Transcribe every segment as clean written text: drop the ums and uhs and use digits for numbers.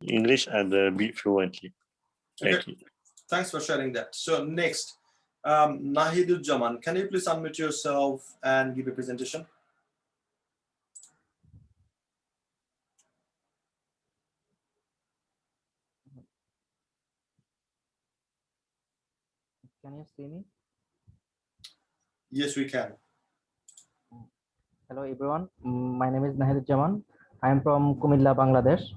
English and read fluently. Thank Okay. you. Thanks for sharing that. So next, Nahidul, can you please unmute yourself and give a presentation? Can you see me? Yes, we can. Hello everyone, my name is Nahidul. I am from Kumilla, Bangladesh.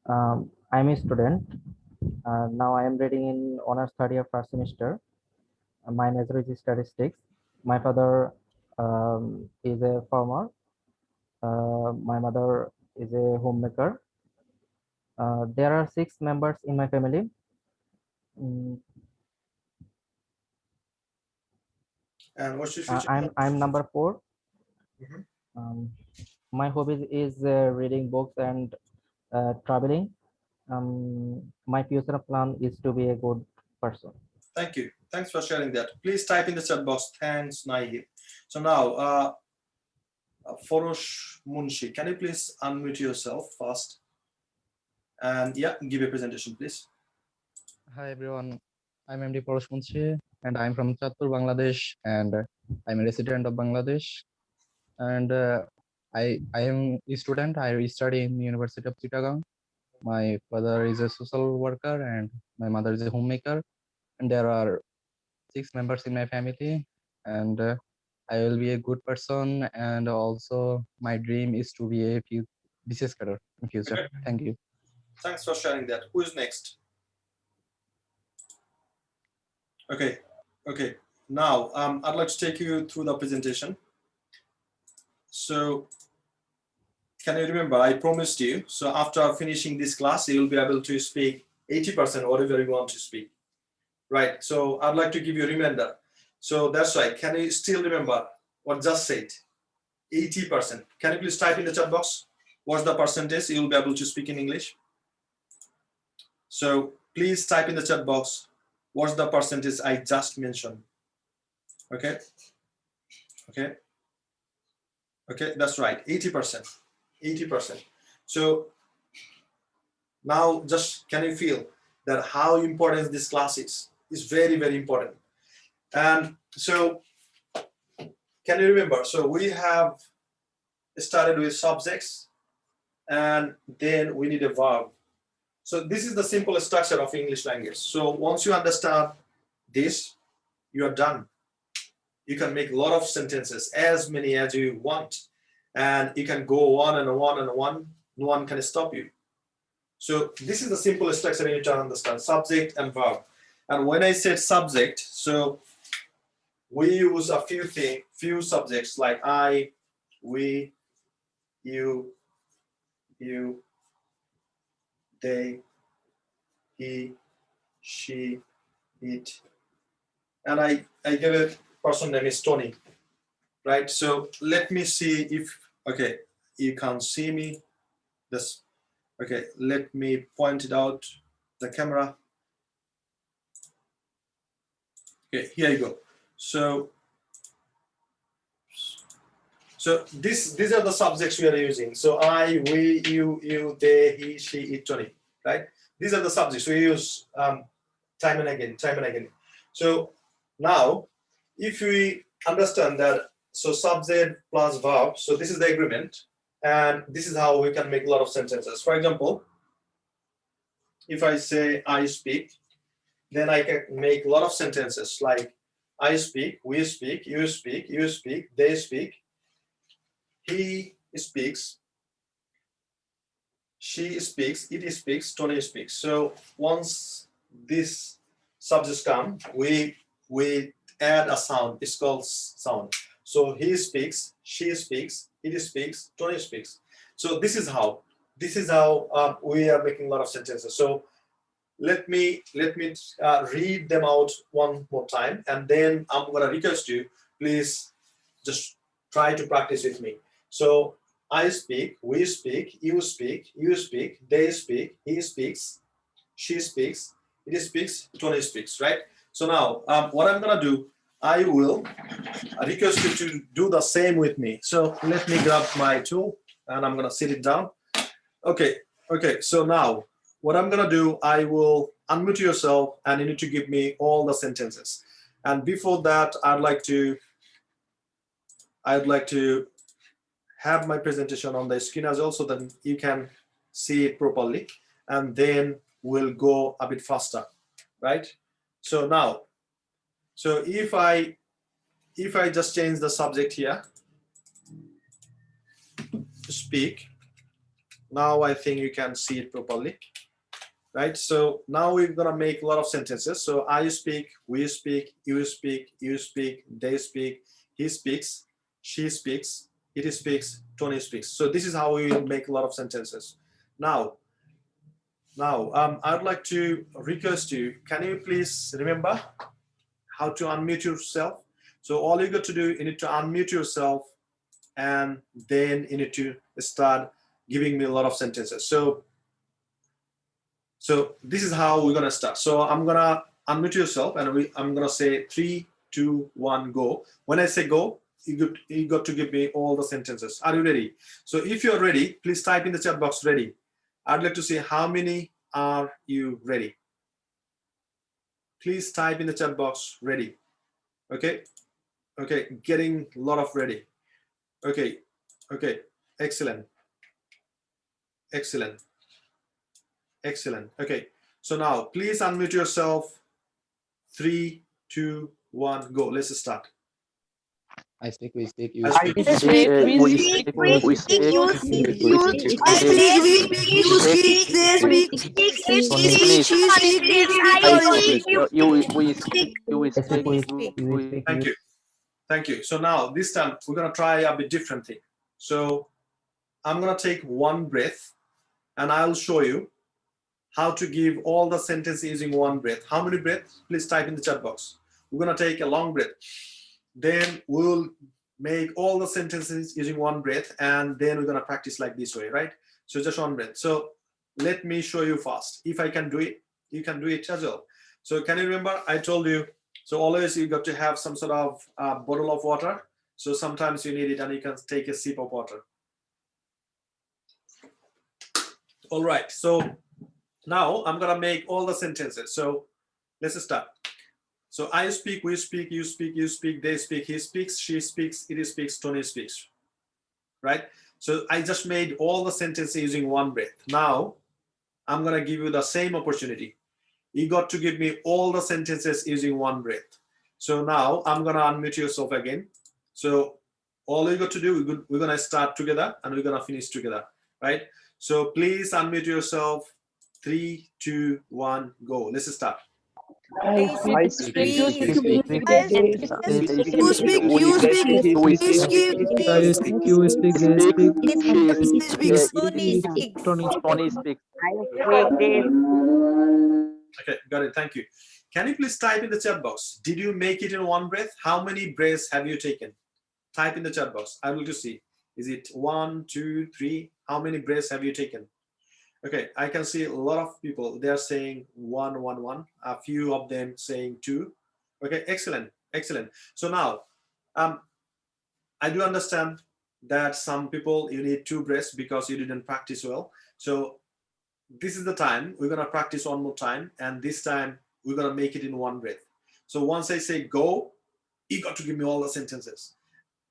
I am a student. Now I am reading in honors third year first semester. My major is statistics. My father is a farmer. My mother is a homemaker. There are 6 members in my family. And what's your future? I'm number 4. Mhm. My hobby is reading books and traveling. My future plan is to be a good person. Thank you. Thanks for sharing that. Please type in the chat box. Thanks, Nahi. So now, Forosh Munshi, can you please unmute yourself first? And yeah, give a presentation, please. Hi everyone, I'm MD Porosh Munshi and I'm from Chattur, Bangladesh, and I'm a resident of Bangladesh. And I am a student. I study in the University of Chittagong. My father is a social worker and my mother is a homemaker. And there are 6 members in my family. And I will be a good person. And also my dream is to be a business career in future. Okay. Thank you. Thanks for sharing that. Who is next? Okay. Okay. Now, I'd like to take you through the presentation. So, can you remember, I promised you, so after finishing this class, you'll be able to speak 80% whatever you want to speak. Right. So, I'd like to give you a reminder. So, that's right. Can you still remember what just said? 80%. Can you please type in the chat box? What's the percentage you'll be able to speak in English? So, please type in the chat box. What's the percentage I just mentioned? Okay. Okay. Okay, that's right, 80%. 80%. So now just can you feel that how important this class is? It's very, very important. And so can you remember? So we have started with subjects and then we need a verb. So this is the simple structure of English language. So once you understand this, you are done. You can make a lot of sentences, as many as you want. And you can go on and on and on. No one can stop you. So this is the simple structure you need to understand, subject and verb. And when I said subject, so we use a few subjects like I, we, you, they, he, she, it. And I gave a person name is Tony, right? So let me see if, okay, you can see me. This, okay, let me point it out, the camera. Okay, here you go. So these are the subjects we are using. So I, we, you, they, he, she, it, Tony, right? These are the subjects we use time and again. So now, if we understand that, so subject plus verb, so this is the agreement, and this is how we can make a lot of sentences. For example, if I say I speak, then I can make a lot of sentences like I speak, we speak, you speak, they speak, he speaks, she speaks, it speaks, Tony speaks. So once these subjects come, we add a sound. It's called sound. So he speaks, she speaks, it speaks, Tony speaks. So this is how we are making a lot of sentences. So let me read them out one more time, and then I'm gonna request you, please just try to practice with me. So I speak, we speak, you speak, they speak, he speaks, she speaks, it speaks, Tony speaks, right? So now what I'm gonna do, I will request you to do the same with me. So let me grab my tool and I'm gonna sit it down. Okay, so now what I'm gonna do, I will unmute yourself and you need to give me all the sentences. And before that, I'd like to have my presentation on the screen as well, so that you can see it properly, and then we'll go a bit faster, right? So now, so if I just change the subject here to speak, now I think you can see it properly, right? So now we're gonna make a lot of sentences. So I speak, we speak, you speak, you speak, they speak, he speaks, she speaks, it speaks, Tony speaks. So this is how we will make a lot of sentences. Now, I'd like to request you, can you please remember how to unmute yourself? So all you got to do, you need to unmute yourself, and then you need to start giving me a lot of sentences. So this is how we're gonna start. So I'm gonna unmute yourself, and I'm gonna say 3, 2, 1, go. When I say go, you got to give me all the sentences. Are you ready? So if you're ready, please type in the chat box ready. I'd like to see how many are you ready. Please type in the chat box ready. Okay, getting a lot of ready. Okay, excellent. Okay, so now please unmute yourself. 3, 2, 1, go. Let's start. I speak, we speak, you I speak. speak. I speak, we speak, you speak, I speak, we speak, they speak, he speaks, you speak, it speaks, I speak, we speak, Thank you. Thank you. So now this time we're gonna try a bit different thing. So I'm gonna take one breath, and I'll show you how to give all the sentences using one breath. How many breaths? Please type in the chat box. We're gonna take a long breath. Then we'll make all the sentences using one breath, and then we're gonna practice like this way, right? So just one breath. So let me show you fast. If I can do it, you can do it as well. So can you remember I told you, so always you got to have some sort of bottle of water. So sometimes you need it and you can take a sip of water. All right, so now I'm gonna make all the sentences. So let's start. So I speak, we speak, you speak, you speak, they speak, he speaks, she speaks, it speaks, Tony speaks, right? So I just made all the sentences using one breath. Now I'm gonna give you the same opportunity. You got to give me all the sentences using one breath. So now I'm gonna unmute yourself again. So all you got to do, we're gonna start together and we're gonna finish together, right? So please unmute yourself. 3, 2, 1, go. Let's start. I speak, you speak, speak, you speak, we speak, I speak, you speak, they speak, he speaks, Tony speaks. Okay, got it. Thank you. Can you please type in the chat box? Did you make it in one breath? How many breaths have you taken? Type in the chat box. I will to see. Is it 1, 2, 3? How many breaths have you taken? Okay, I can see a lot of people. They are saying 1, 1, 1. A few of them saying 2. Okay, excellent. So now, I do understand that some people you need 2 breaths because you didn't practice well. So this is the time we're gonna practice one more time, and this time we're gonna make it in one breath. So once I say go, you got to give me all the sentences.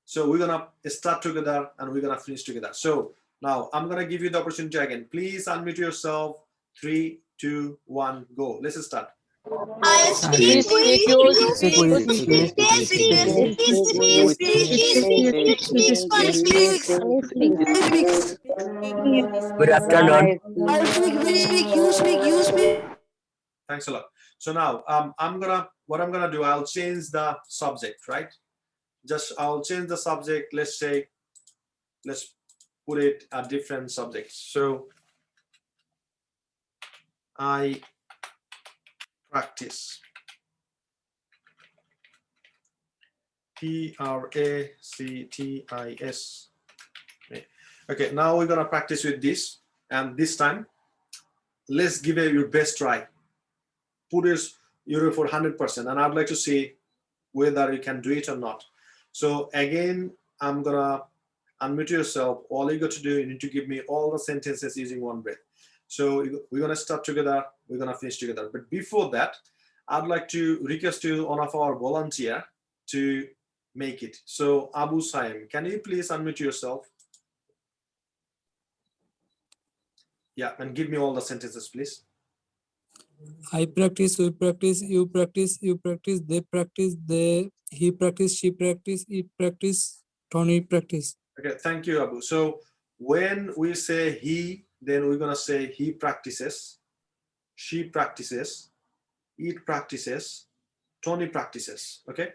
So we're gonna start together and we're gonna finish together. So now I'm gonna give you the opportunity again. Please unmute yourself. 3, 2, 1, go. Let's start. I speak, we speak, you speak, they speak, he speaks, Good afternoon. I speak, we speak, you speak, Thanks a lot. So now what I'm gonna do, I'll change the subject, right? I'll change the subject. Let's put it a different subject. So I practice. Practice. Okay, now we're gonna practice with this, and this time let's give it your best try. Put your for 100%, and I'd like to see whether you can do it or not. So again, I'm gonna unmute yourself. All you got to do, you need to give me all the sentences using one breath. So we're gonna start together, we're gonna finish together. But before that, I'd like to request to one of our volunteer to make it. So Abu Saim, can you please unmute yourself? Yeah, and give me all the sentences, please. I practice, we practice, you practice, you practice, they practice, he practice, she practice, it practice, Tony practice. Okay, thank you, Abu. So when we say he, then we're gonna say he practices, she practices, it practices, Tony practices. Okay.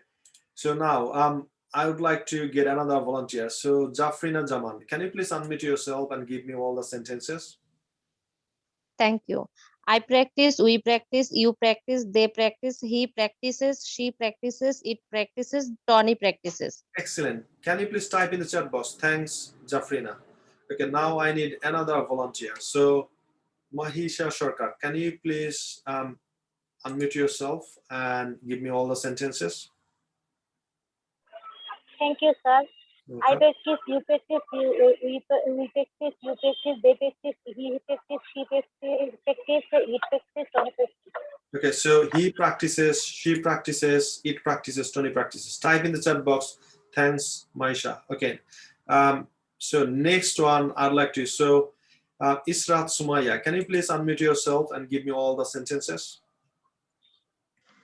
So now I would like to get another volunteer. So Jafrina Jaman, can you please unmute yourself and give me all the sentences? Thank you. I practice, we practice, you practice, they practice, he practices, she practices, it practices, Tony practices. Excellent. Can you please type in the chat box? Thanks, Jafrina. Okay, now I need another volunteer. So Mahisha Sharkar, can you please unmute yourself and give me all the sentences? Thank you, sir. I Okay. practice, you practice, we practice, you practice, they practice, he practice, she practice, it practice, Tony practice. Okay, so he practices, she practices, it practices, Tony practices. Type in the chat box. Thanks, Maisha. Okay. So next one I'd like to. So Israt Sumaya, can you please unmute yourself and give me all the sentences?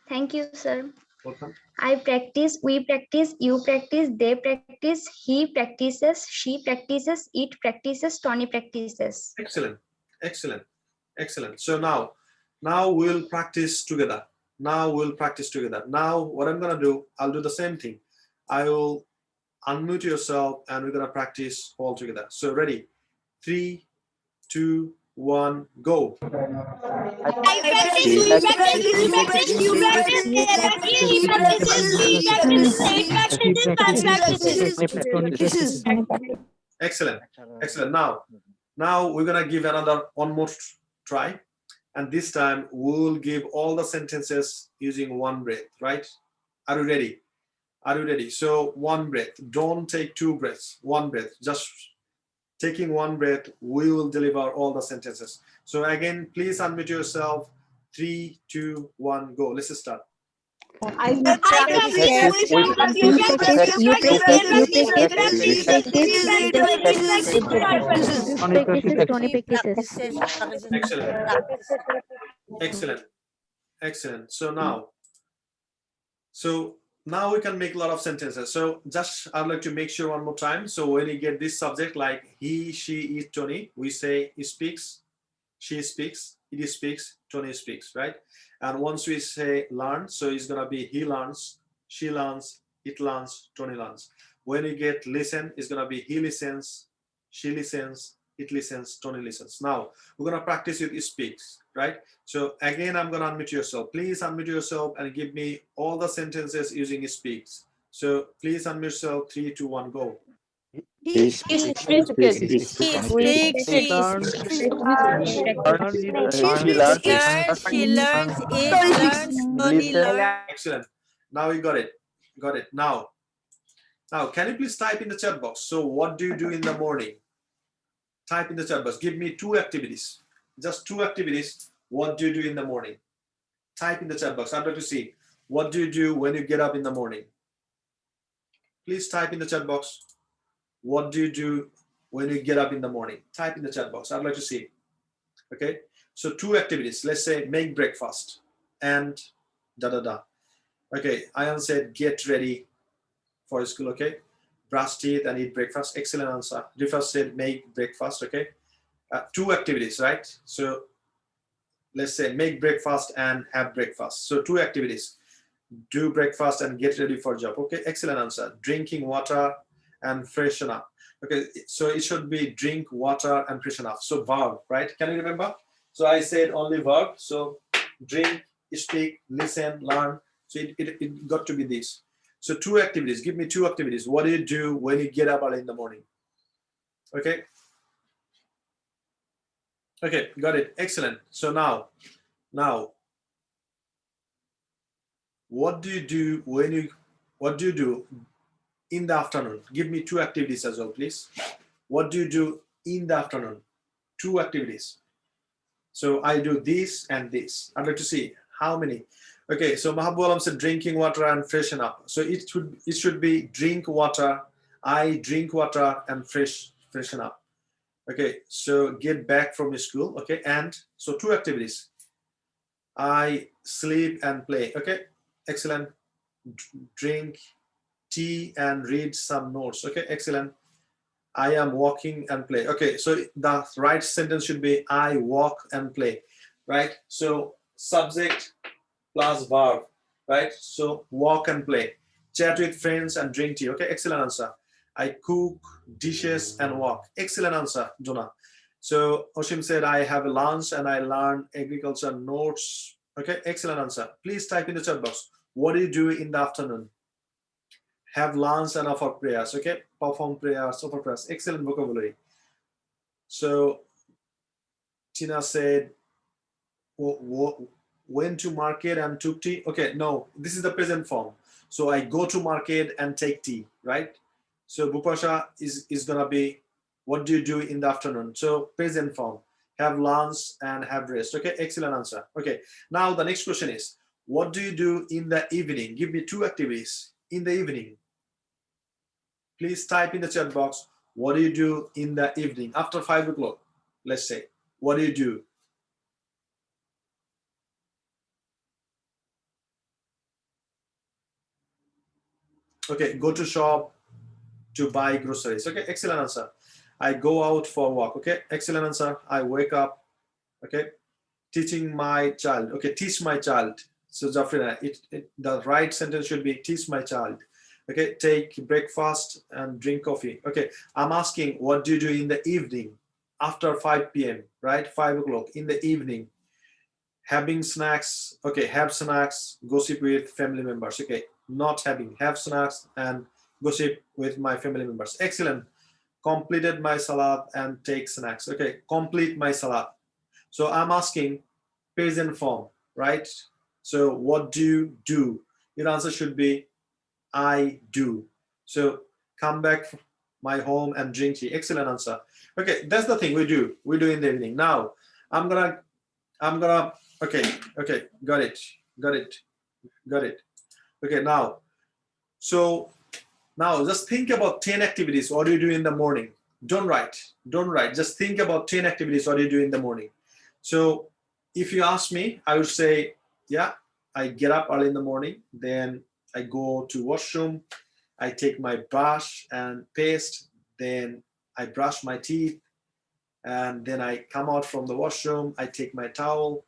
Thank you, sir. Welcome. I practice, we practice, you practice, they practice, he practices, she practices, it practices, Tony practices. Excellent, excellent, excellent. So now we'll practice together. Now we'll practice together. Now what I'm gonna do, I'll do the same thing. I will unmute yourself and we're gonna practice all together. So ready? 3, 2, 1, go. I practice, we practice, you practice, you practice, they practice, he practices, he practices, it practices, I practice. Excellent, excellent. Now we're gonna give one more try, and this time we'll give all the sentences using one breath, right? Are you ready? Are you ready? So one breath. Don't take 2 breaths. One breath. Just taking one breath, we will deliver all the sentences. So again, please unmute yourself. 3, 2, 1, go. Let's start. I practice, you practice, you practice, you practice, Tony practices. Excellent, excellent, excellent. So now we can make a lot of sentences. So just I'd like to make sure one more time. So when you get this subject like he, she, it, Tony, we say he speaks, she speaks, it speaks, Tony speaks, right? And once we say learn, so it's gonna be he learns, she learns, it learns, Tony learns. When you get listen, it's gonna be he listens, she listens, it listens, Tony listens. Now we're gonna practice with he speaks, right? So again, I'm gonna unmute yourself. Please unmute yourself and give me all the sentences using he speaks. So please unmute yourself. 3, 2, 1, go. He speaks. He speaks, He she speaks. speaks, She learns, she learns, it learns, Tony learns. Excellent. Now you got it. Got it. Now, can you please type in the chat box? So what do you do in the morning? Type in the chat box. Give me 2 activities. Just 2 activities. What do you do in the morning? Type in the chat box. I'd like to see. What do you do when you get up in the morning? Please type in the chat box. What do you do when you get up in the morning? Type in the chat box. I'd like to see. Okay. So 2 activities. Let's say make breakfast and da. Okay. Ayan said get ready for school. Okay. Brush teeth and eat breakfast. Excellent answer. Rifat said make breakfast. Okay. 2 activities, right? So let's say make breakfast and have breakfast. So 2 activities. Do breakfast and get ready for job. Okay. Excellent answer. Drinking water and freshen up. Okay, so it should be drink water and freshen up. So verb, right? Can you remember? So I said only verb. So drink, speak, listen, learn. So it got to be this. So 2 activities. Give me 2 activities. What do you do when you get up early in the morning? Okay. Okay, got it. Excellent. So now, what do you do in the afternoon? Give me 2 activities as well, please. What do you do in the afternoon? 2 activities. So I do this and this. I'd like to see how many. Okay, so Mahabub Alam said drinking water and freshen up. So it should be drink water. I drink water and freshen up. Okay, so get back from school. Okay, and so 2 activities. I sleep and play. Okay, excellent. Drink tea and read some notes. Okay, excellent. I am walking and play. Okay, so the right sentence should be I walk and play, right? So subject plus verb, right? So walk and play, chat with friends and drink tea. Okay, excellent answer. I cook dishes and walk. Excellent answer, Jonah. So Oshim said I have a lunch and I learn agriculture notes. Okay, excellent answer. Please type in the chat box. What do you do in the afternoon? Have lunch and offer prayers. Okay, perform prayers, offer prayers. Excellent vocabulary. So Tina said went to market and took tea. Okay, no, this is the present form. So I go to market and take tea, right? So Bhupasha is gonna be what do you do in the afternoon? So present form. Have lunch and have rest. Okay, excellent answer. Okay, now the next question is what do you do in the evening? Give me 2 activities in the evening. Please type in the chat box. What do you do in the evening after 5 o'clock? Let's say, what do you do? Okay, go to shop to buy groceries. Okay, excellent answer. I go out for a walk. Okay, excellent answer. I wake up. Okay, teaching my child. Okay, teach my child. So Jafrina, the right sentence should be teach my child. Okay, take breakfast and drink coffee. Okay, I'm asking what do you do in the evening after 5 p.m., right? 5 o'clock in the evening. Having snacks. Okay, have snacks, gossip with family members. Okay, not having, have snacks and gossip with my family members. Excellent. Completed my salad and take snacks. Okay, complete my salad. So I'm asking present form, right? So what do you do? Your answer should be I do. So come back my home and drink tea. Excellent answer. Okay, that's the thing we do in the evening. Now I'm gonna okay, got it. Okay, now just think about 10 activities. What do you do in the morning? Don't write. Just think about 10 activities. What do you do in the morning? So if you ask me, I would say, yeah, I get up early in the morning, then I go to washroom, I take my brush and paste, then I brush my teeth, and then I come out from the washroom, I take my towel,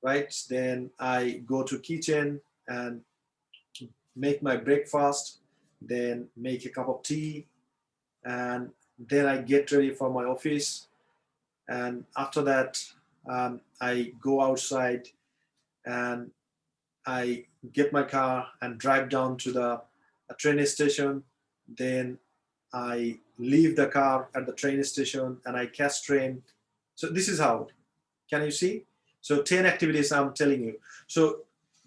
right? Then I go to kitchen and make my breakfast, then make a cup of tea, and then I get ready for my office. And after that, I go outside and I get my car and drive down to the train station. Then I leave the car at the train station and I catch train. So this is how. Can you see? So 10 activities I'm telling you. So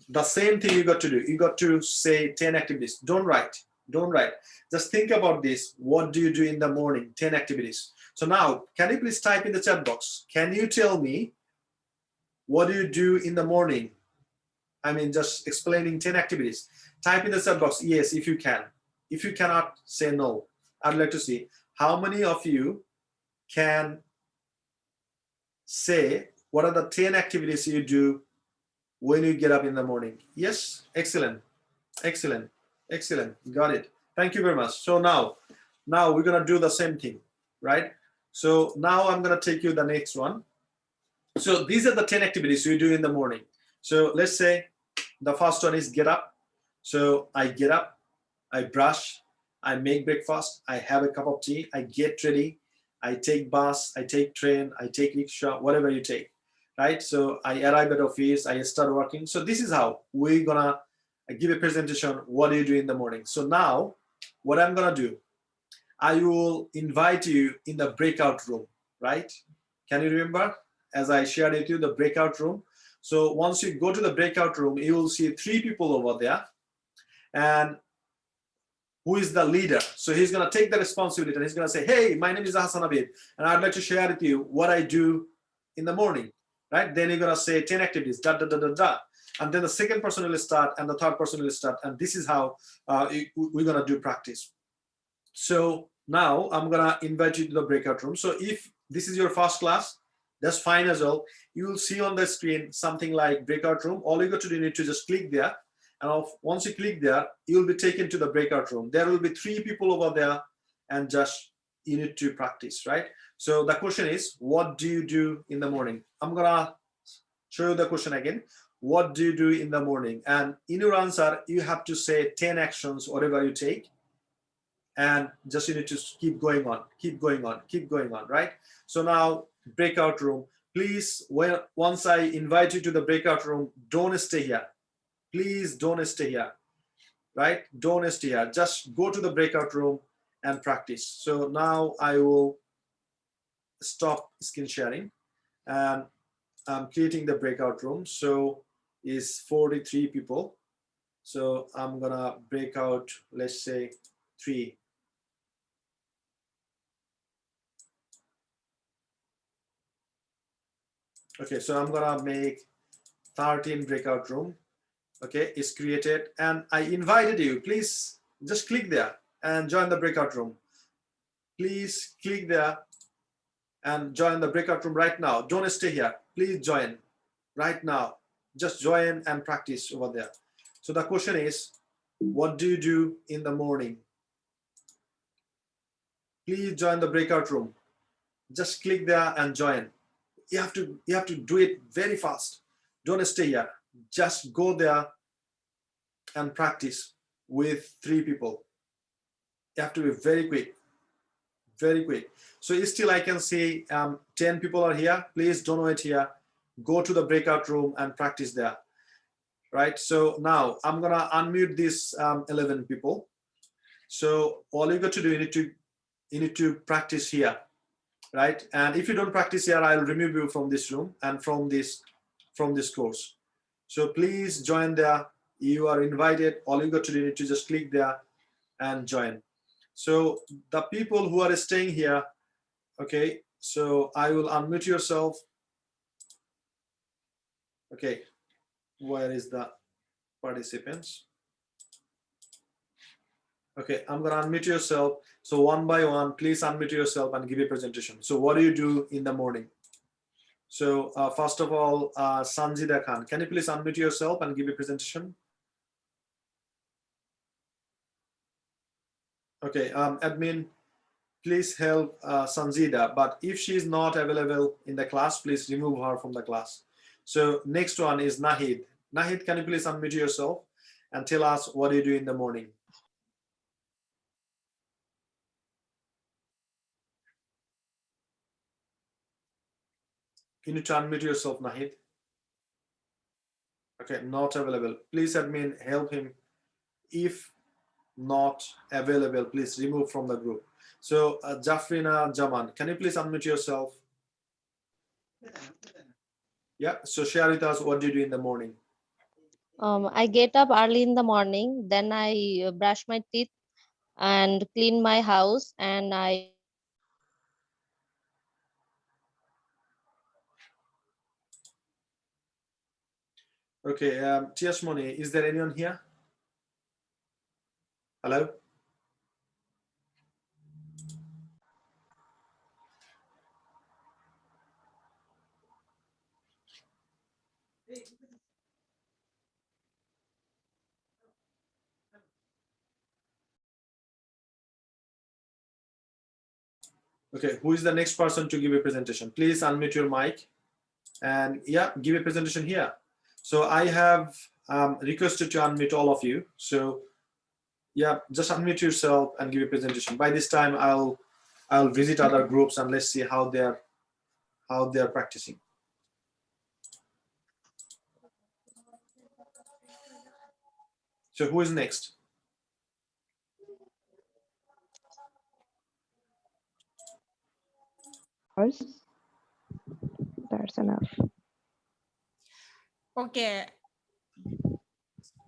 the same thing you got to do. You got to say 10 activities. Don't write. Just think about this. What do you do in the morning? 10 activities. So now, can you please type in the chat box? Can you tell me what do you do in the morning? I mean, just explaining 10 activities. Type in the chat box, yes, if you can. If you cannot, say no. I'd like to see how many of you can say what are the 10 activities you do when you get up in the morning. Yes, excellent. Got it. Thank you very much. So now we're gonna do the same thing, right? So now I'm gonna take you the next one. So these are the 10 activities you do in the morning. So let's say the first one is get up. So I get up, I brush, I make breakfast, I have a cup of tea, I get ready, I take bus, I take train, I take rickshaw, whatever you take, right? So I arrive at office, I start working. So this is how we're gonna give a presentation. What do you do in the morning? So now what I'm gonna do, I will invite you in the breakout room, right? Can you remember as I shared with you the breakout room? So once you go to the breakout room, you will see 3 people over there, and who is the leader. So he's gonna take the responsibility and he's gonna say, hey, my name is Hassan Abid, and I'd like to share with you what I do in the morning. right? Then you're gonna say 10 activities, da da da da da, and then the second person will start, and the third person will start, and this is how we're gonna do practice. So now I'm gonna invite you to the breakout room. So if this is your first class, that's fine as well. You will see on the screen something like breakout room. All you got to do, you need to just click there, and once you click there, you will be taken to the breakout room. There will be 3 people over there, and just you need to practice, right? So the question is, what do you do in the morning? I'm gonna show you the question again. What do you do in the morning? And in your answer, you have to say 10 actions, whatever you take, and just you need to keep going on, keep going on, keep going on, right? So now breakout room, please, once I invite you to the breakout room, don't stay here. Please don't stay here, right? Don't stay here. Just go to the breakout room and practice. So now I will stop screen sharing, and I'm creating the breakout room. So is 43 people. So I'm gonna break out, let's say 3. Okay, so I'm gonna make 13 breakout room. Okay, it's created, and I invited you. Please just click there and join the breakout room. Please click there and join the breakout room right now. Don't stay here. Please join right now. Just join and practice over there. So the question is, what do you do in the morning? Please join the breakout room. Just click there and join. You have to do it very fast. Don't stay here. Just go there and practice with 3 people. You have to be very quick, very quick. So still I can see 10 people are here. Please don't wait here. Go to the breakout room and practice there, right? So now I'm gonna unmute these 11 people. So all you got to do, you need to practice here, right? And if you don't practice here, I'll remove you from this room and from this course. So please join there. You are invited. All you got to do, you need to just click there and join. So the people who are staying here, okay, so I will unmute yourself. Okay, where is the participants? Okay, I'm gonna unmute yourself. So one by one, please unmute yourself and give a presentation. So what do you do in the morning? So first of all, Sanjida Khan, can you please unmute yourself and give a presentation? Okay, admin, please help Sanjida, but if she is not available in the class, please remove her from the class. So next one is Nahid. Nahid, can you please unmute yourself and tell us what do you do in the morning? You need to unmute yourself, Nahid. Okay, not available. Please, admin, help him. If not available, please remove from the group. So Jafrina Jaman, can you please unmute yourself? Yeah, so share with us what do you do in the morning. I get up early in the morning, then I brush my teeth and clean my house, and I Okay, Tiashmoni, is there anyone here? Hello? Okay, who is the next person to give a presentation? Please unmute your mic and yeah, give a presentation here. So I have requested to unmute all of you. So yeah, just unmute yourself and give a presentation. By this time, I'll visit other groups and let's see how they're practicing. So who is next? That's enough. Okay.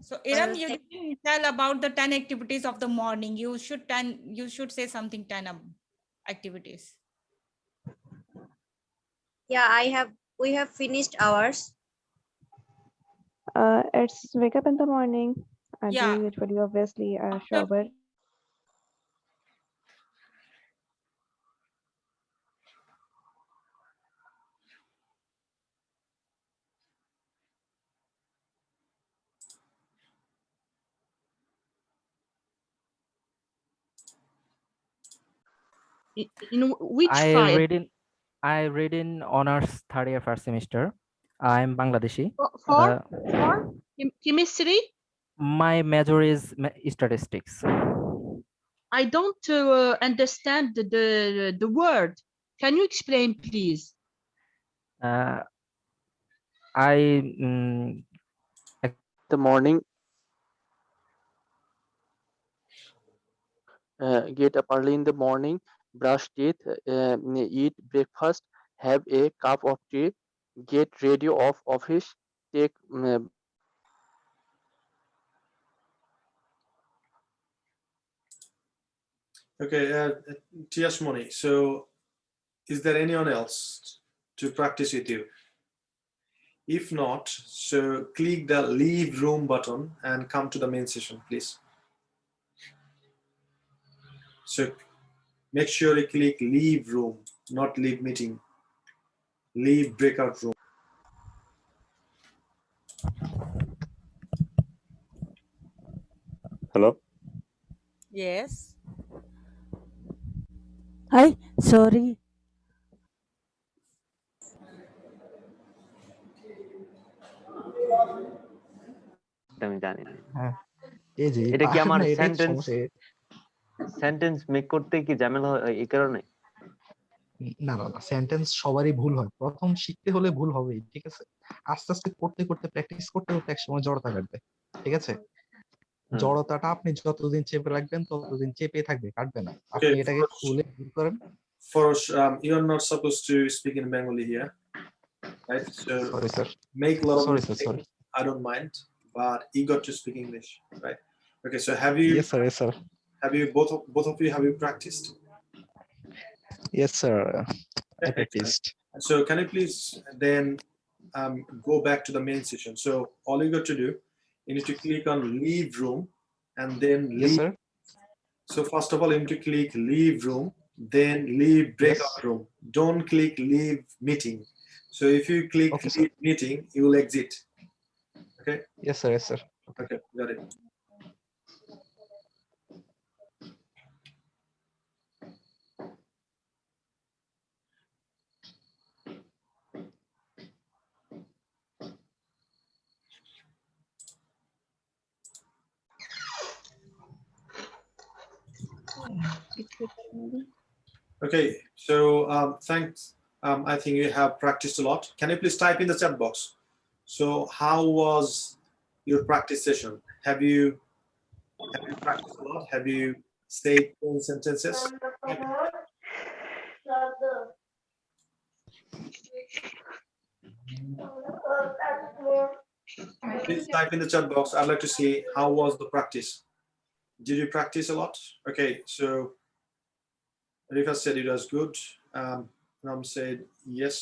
So Iram, you didn't tell about the 10 activities of the morning. You should say something 10 activities. Yeah, I have We have finished ours. It's wake up in the morning. I Yeah. do usually obviously After shower. In which I file? read in honors third year first semester. I'm Bangladeshi. For chemistry? My major is statistics. I don't understand the word. Can you explain, please? I the morning, get up early in the morning, brush teeth, eat breakfast, have a cup of tea, get ready of office, take Okay, Tiashmoni, so is there anyone else to practice with you? If not, so click the leave room button and come to the main session, please. So make sure you click leave room, not leave meeting, leave breakout room. Hello? yes. Hi, sorry. আমি জানি না হ্যাঁ এই যে এটা কি আমার এটাই তো সেন্টেন্স সমস্যা। মেক করতে কি ঝামেলা হয় এই কারণে? না না না, সেন্টেন্স সবারই ভুল হয়, প্রথম শিখতে হলে ভুল হবেই, ঠিক আছে? আস্তে আস্তে করতে করতে প্র্যাকটিস করতে করতে একসময় জড়তা কাটবে, ঠিক আছে? জড়তাটা আপনি যতদিন চেপে রাখবেন ততদিন চেপে থাকবে, কাটবে না। আপনি Okay, এটাকে খুলে দূর করেন। you're not supposed to speak in Bengali here, right? So Sorry, sir. make a lot of Sorry, sir. mistakes. Sorry. I don't mind, but you got to speak English, right? Okay, so have you? Yes, sir. Yes, sir. Have you both of you have you practiced? Yes, sir. I Excellent. practiced. So can you please then go back to the main session? So all you got to do, you need to click on leave room and then Yes, leave. sir. So first of all, you need to click leave room, then leave breakout room. Don't click leave meeting. So if you click Okay, leave sir. meeting, you will exit. Okay. Yes, sir. Yes, sir. Okay, got it. Okay, so thanks. I think you have practiced a lot. Can you please type in the chat box? So how was your practice session? Have you practiced a lot? Have you said 10 sentences? Please type in the chat box. I'd like to see how was the practice. Did you practice a lot? Okay, so Rika said it was good. Ram said yes.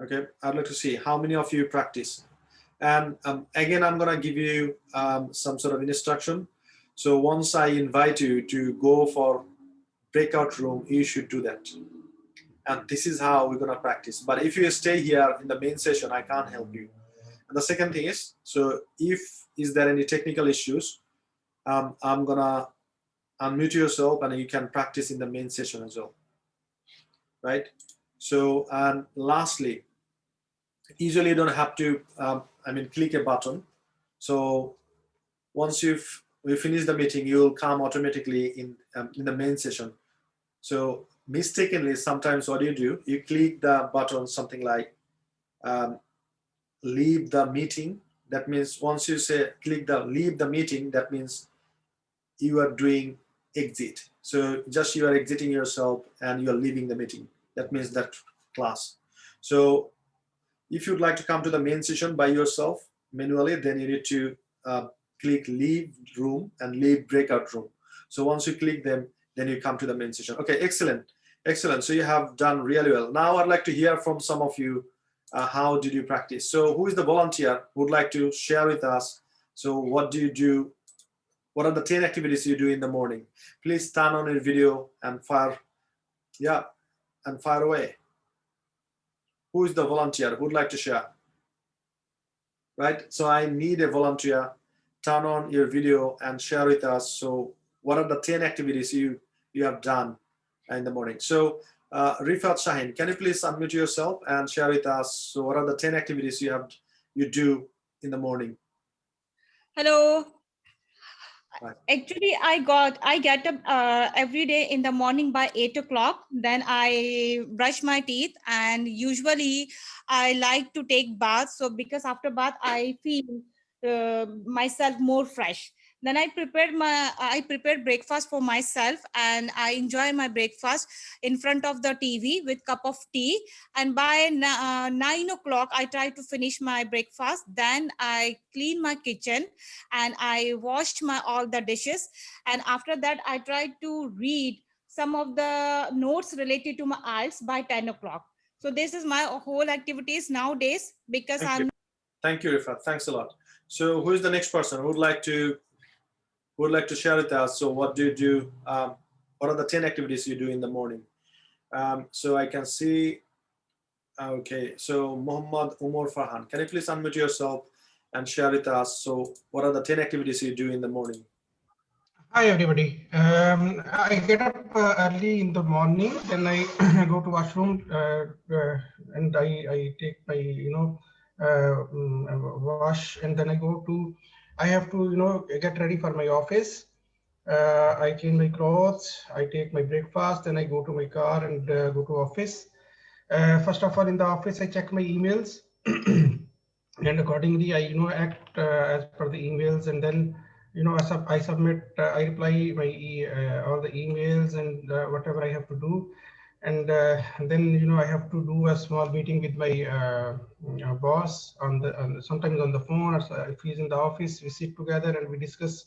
Okay, I'd like to see how many of you practice. And again, I'm gonna give you some sort of instruction. So once I invite you to go for breakout room, you should do that. And this is how we're gonna practice. But if you stay here in the main session, I can't help you. And the second thing is, so if is there any technical issues, I'm gonna unmute yourself and you can practice in the main session as well, right? So, and lastly, usually you don't have to, click a button. So once we finish the meeting, you'll come automatically in the main session. So mistakenly, sometimes what do? You click the button, something like leave the meeting. That means once you say click the leave the meeting, that means you are doing exit. So just you are exiting yourself and you are leaving the meeting. That means that class. So if you'd like to come to the main session by yourself manually, then you need to click leave room and leave breakout room. So once you click them, then you come to the main session. Okay, excellent. Excellent. So you have done really well. Now I'd like to hear from some of you how did you practice? So who is the volunteer who would like to share with us? So what do you do? What are the 10 activities you do in the morning? Please turn on your video and fire, yeah, and fire away. Who is the volunteer who would like to share? Right, so I need a volunteer. Turn on your video and share with us. So what are the 10 activities you have done in the morning? So Rifat Shahin, can you please unmute yourself and share with us? So what are the 10 activities you do in the morning? Hello. Right. Actually, I get up every day in the morning by 8 o'clock. Then I brush my teeth, and usually I like to take bath. So because after bath, I feel myself more fresh. Then I prepare breakfast for myself, and I enjoy my breakfast in front of the TV with cup of tea. And by 9 o'clock, I try to finish my breakfast. Then I clean my kitchen and I wash all the dishes. And after that, I try to read some of the notes related to my IELTS by 10 o'clock. So this is my whole activities nowadays because Thank you, Rifat. Thanks a lot. So who is the next person who would like to share with us? So what do you do? What are the 10 activities you do in the morning? So I can see, okay, so Muhammad Umar Farhan, can you please unmute yourself and share with us? So what are the 10 activities you do in the morning? Hi everybody. I get up early in the morning, then I go to washroom and I take my wash, and then I have to get ready for my office. I change my clothes, I take my breakfast, then I go to my car and go to office. First of all, in the office I check my emails and accordingly I act as per the emails, and then I submit, I reply my all the emails and whatever I have to do, and then I have to do a small meeting with my boss sometimes on the phone, or if he's in the office, we sit together and we discuss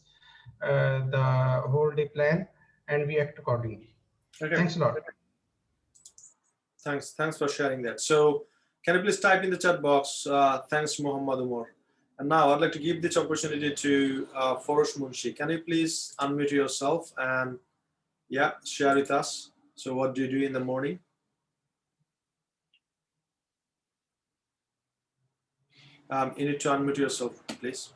the whole day plan and we act accordingly. Okay. Thanks a lot. Thanks for sharing that. So can you please type in the chat box, thanks Muhammad Umar. And now I'd like to give this opportunity to Forosh Munshi. Can you please unmute yourself and share with us? So what do you do in the morning? You need to unmute yourself, please.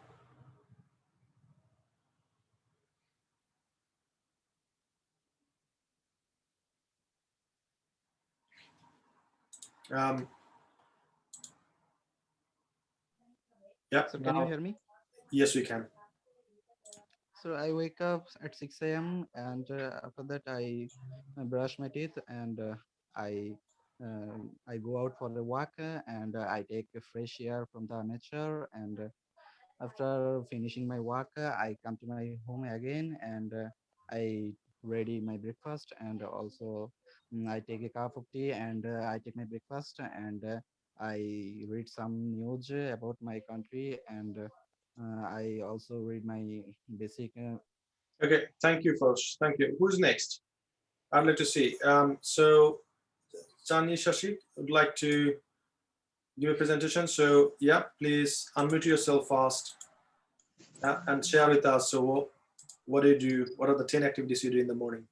So can you hear me? Yes, we can. So I wake up at 6 a.m. and after that I brush my teeth, and I go out for a walk, and I take a fresh air from the nature, and after finishing my walk, I come to my home again, and I ready my breakfast, and also I take a cup of tea, and I take my breakfast, and I read some news about my country, and I also read my basic. Okay, thank you, Forosh. Thank you. Who's next? I'd like to see. So Chani Shashi would like to give a presentation. So please unmute yourself fast and share with us. So what do you do? What are the 10 activities you do in the morning?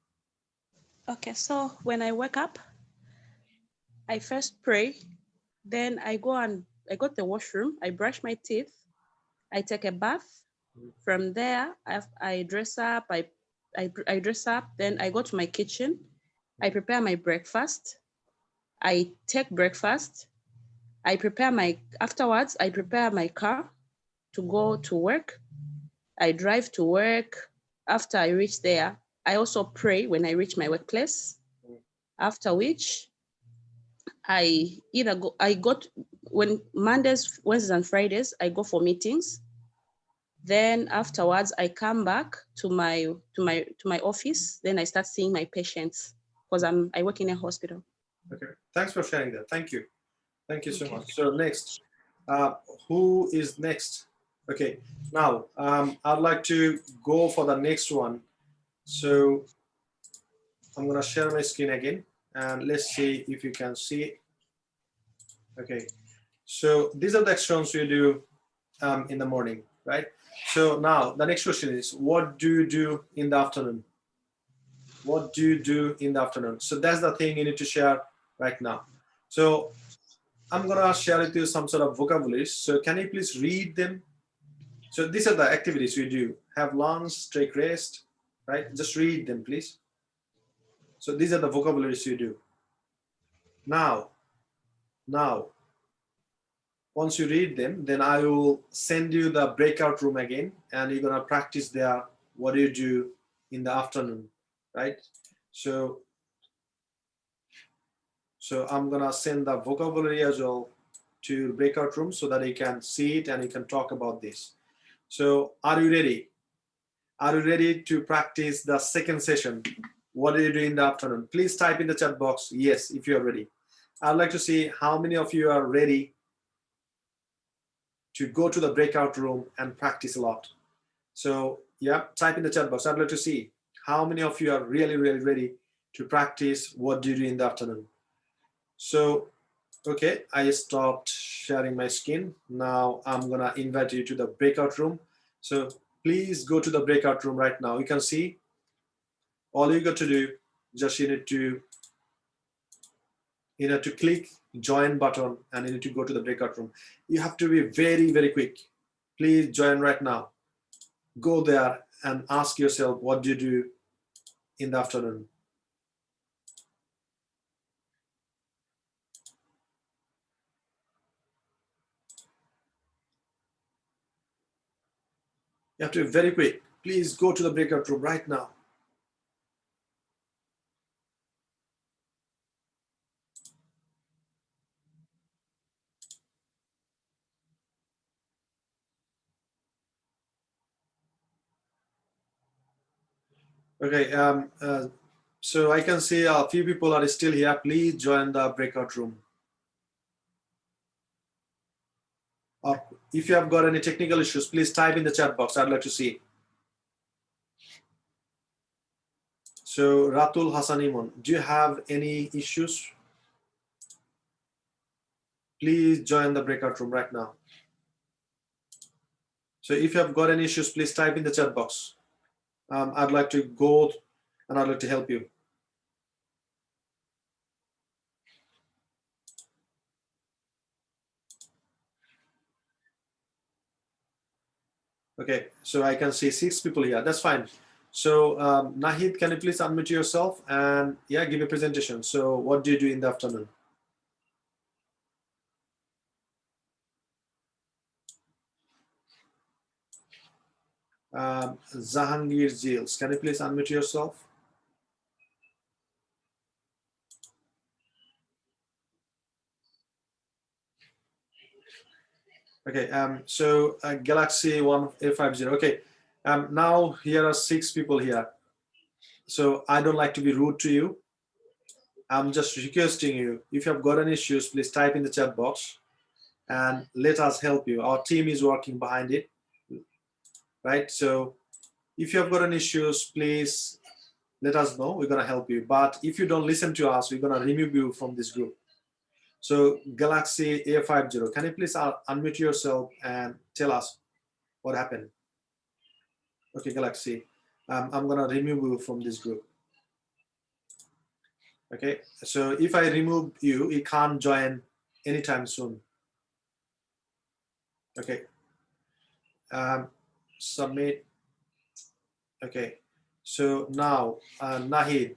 Okay, so when I wake up, I first pray, then I go to the washroom, I brush my teeth, I take a bath. From there, I dress up, I dress up, then I go to my kitchen, I prepare my breakfast, I take breakfast, afterwards, I prepare my car to go to work. I drive to work. After I reach there, I also pray when I reach my workplace. After which, when Mondays, Wednesdays, and Fridays, I go for meetings. Then afterwards, I come back to my office. Then I start seeing my patients because I work in a hospital. Okay, thanks for sharing that. Thank you. Thank you so much. So next, who is next? Okay, now I'd like to go for the next one. So I'm gonna share my screen again, and let's see if you can see it. Okay, So these are the exercises you do in the morning, right? So now the next question is, what do you do in the afternoon? What do you do in the afternoon? So that's the thing you need to share right now. So I'm gonna share with you some sort of vocabularies. So can you please read them? So these are the activities you do. Have lunch, take rest, right? Just read them, please. So these are the vocabularies you do. Now, once you read them, then I will send you the breakout room again, and you're gonna practice there what do you do in the afternoon, right? So I'm gonna send the vocabulary as well to breakout room so that you can see it and you can talk about this. So are you ready? Are you ready to practice the second session? What do you do in the afternoon? Please type in the chat box yes if you are ready. I'd like to see how many of you are ready to go to the breakout room and practice a lot. So yeah, type in the chat box. I'd like to see how many of you are really ready to practice what do you do in the afternoon. So okay, I stopped sharing my screen. Now I'm gonna invite you to the breakout room. So please go to the breakout room right now. You can see all you got to do, just you need to click join button and you need to go to the breakout room. You have to be very quick. Please join right now. Go there and ask yourself, what do you do in the afternoon? You have to be very quick. Please go to the breakout room right now. Okay, so I can see a few people are still here. Please join the breakout room. Or if you have got any technical issues, please type in the chat box. I'd like to see. So Ratul Hassanimon, do you have any issues? Please join the breakout room right now. So if you have got any issues, please type in the chat box. I'd like to go and I'd like to help you. Okay, so I can see 6 people here. That's fine. So Nahid, can you please unmute yourself and yeah, give a presentation. So what do you do in the afternoon? Zahangir Jils, can you please unmute yourself? Okay, so Galaxy 1A50. Okay, now here are 6 people here. So I don't like to be rude to you. I'm just requesting you, if you have got any issues, please type in the chat box and let us help you. Our team is working behind it, right? So if you have got any issues, please let us know. We're gonna help you. But if you don't listen to us, we're gonna remove you from this group. So Galaxy A50, can you please unmute yourself and tell us what happened? Okay, Galaxy, I'm gonna remove you from this group. Okay, so if I remove you, you can't join anytime soon. Okay, submit. Okay, so now Nahid,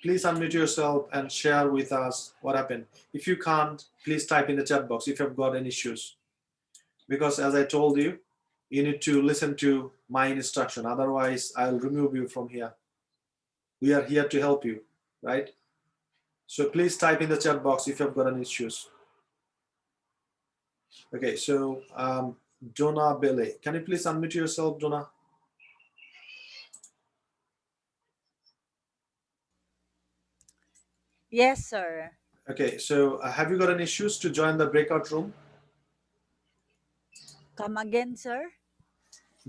please unmute yourself and share with us what happened. If you can't, please type in the chat box if you've got any issues. Because as I told you, you need to listen to my instruction. Otherwise, I'll remove you from here. We are here to help you, right? So please type in the chat box if you've got any issues. Okay, so Donna Bele, can you please unmute yourself, Donna? Yes, sir. Okay, so have you got any issues to join the breakout room? Come again, sir?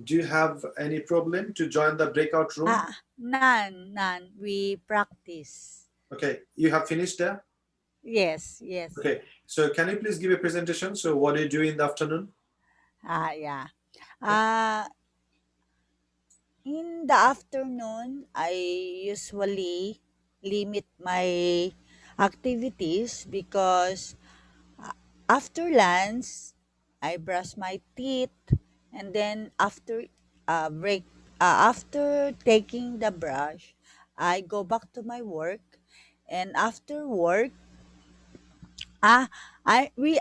Do you have any problem to join the breakout room? None. We practice. Okay, you have finished there? Yes, yes. Okay, so can you please give a presentation? So what do you do in the afternoon? Yeah. In the afternoon, I usually limit my activities because after lunch, I brush my teeth, and then after taking the brush, I go back to my work, and after work, I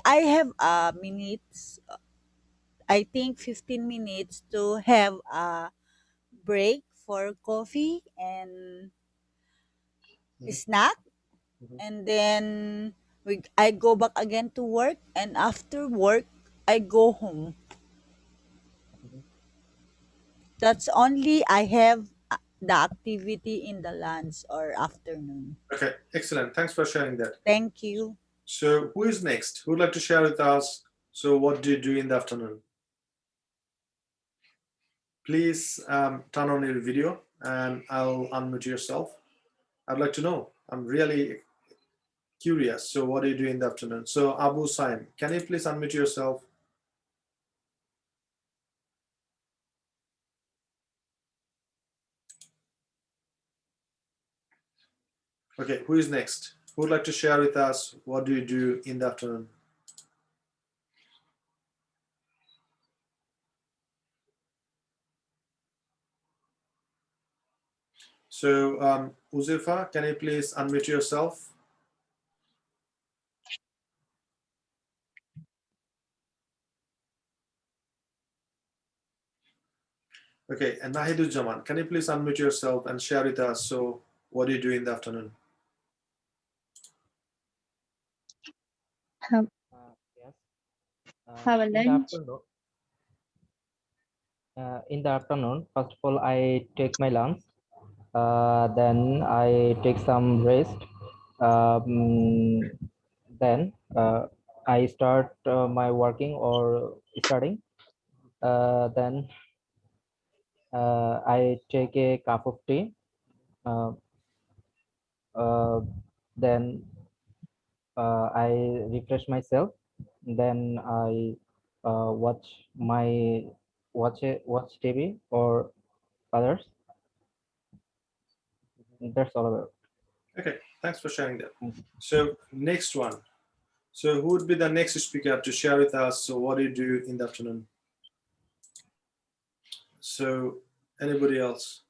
have minutes. I think 15 minutes to have a break for coffee and snack, and then I go back again to work, and after work I go home. That's only I have the activity in the lunch or afternoon. Okay, excellent. Thanks for sharing that. Thank you. So who is next? Who would like to share with us? So what do you do in the afternoon? Please turn on your video and I'll unmute yourself. I'd like to know. I'm really curious. So what do you do in the afternoon? So Abu Saim, can you please unmute yourself? Okay, who is next? Who would like to share with us what do you do in the afternoon? So Uzefa, can you please unmute yourself? Okay, and Nahidujaman, can you please unmute yourself and share with us? So what do you do in the afternoon? Yes. Have a In the lunch. afternoon, first of all, I take my lunch. Then I take some rest. Um, then I start my working or studying. Then I take a cup of tea. Uh, then I refresh myself. Then I watch TV or others. That's all about. Okay, thanks for sharing that. So next one. So who would be the next speaker to share with us? So what do you do in the afternoon? So anybody else?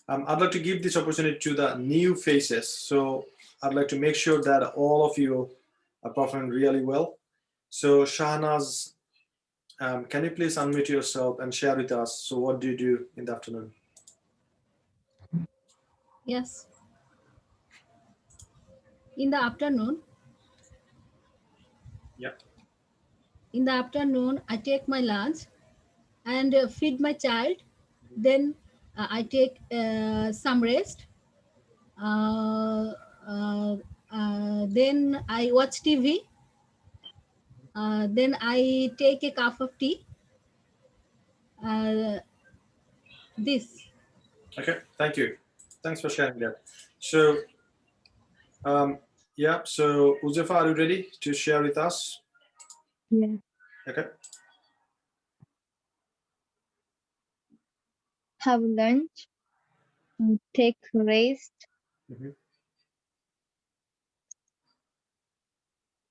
I'd like to give this opportunity to the new faces. So I'd like to make sure that all of you are performing really well. So Shahnaz, can you please unmute yourself and share with us? So what do you do in the afternoon? Yes. In the afternoon, Yeah. I take my lunch and feed my child. Then I take some rest. Then I watch TV. Then I take a cup of tea. This. Okay, thank you. Thanks for sharing that. So, yeah, so Uzefa, are you ready to share with us? Yeah. Okay. Have lunch. Take rest